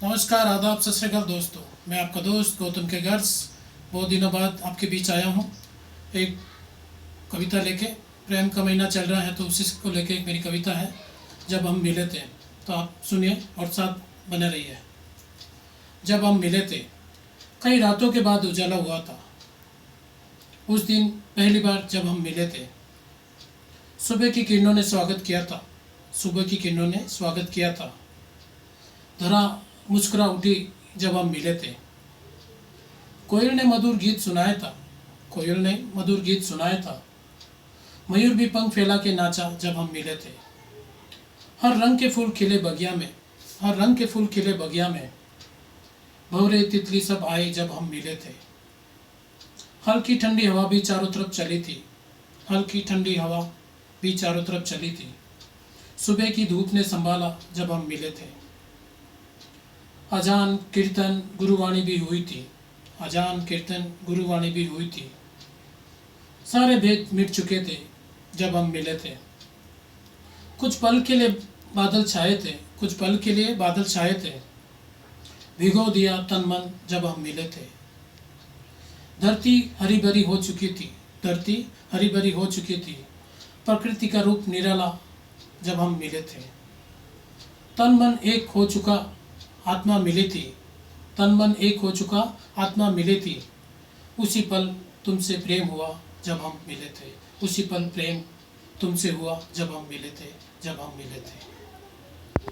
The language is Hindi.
नमस्कार, आदाब, सत श्री अकाल दोस्तों। मैं आपका दोस्त गौतम के गर्स बहुत दिनों बाद आपके बीच आया हूँ एक कविता लेके। प्रेम का महीना चल रहा है तो उसी को लेके एक मेरी कविता है, जब हम मिले थे। तो आप सुनिए और साथ बने रहिए। जब हम मिले थे, कई रातों के बाद उजाला हुआ था। उस दिन पहली बार जब हम मिले थे, सुबह की किरणों ने स्वागत किया था। सुबह की किरणों ने स्वागत किया था। धरा मुस्कुरा उठी जब हम मिले थे। कोयल ने मधुर गीत सुनाया था। कोयल ने मधुर गीत सुनाया था। मयूर भी पंख फैला के नाचा जब हम मिले थे। हर रंग के फूल खिले बगिया में, हर रंग के फूल खिले बगिया में। भंवरे तितली सब आए जब हम मिले थे। हल्की ठंडी हवा भी चारों तरफ चली थी। हल्की ठंडी हवा भी चारों तरफ चली थी। सुबह की धूप ने संभाला जब हम मिले थे। अजान कीर्तन गुरुवाणी भी हुई थी। अजान कीर्तन गुरुवाणी भी हुई थी। सारे भेद मिट चुके थे जब हम मिले थे। कुछ पल के लिए बादल छाए थे, कुछ पल के लिए बादल छाए थे। भिगो दिया तन मन जब हम मिले थे। धरती हरी भरी हो चुकी थी। धरती हरी भरी हो चुकी थी। प्रकृति का रूप निराला जब हम मिले थे। तन मन एक हो चुका, आत्मा मिली थी। तन मन एक हो चुका, आत्मा मिली थी। उसी पल तुमसे प्रेम हुआ जब हम मिले थे। उसी पल प्रेम तुमसे हुआ जब हम मिले थे, जब हम मिले थे।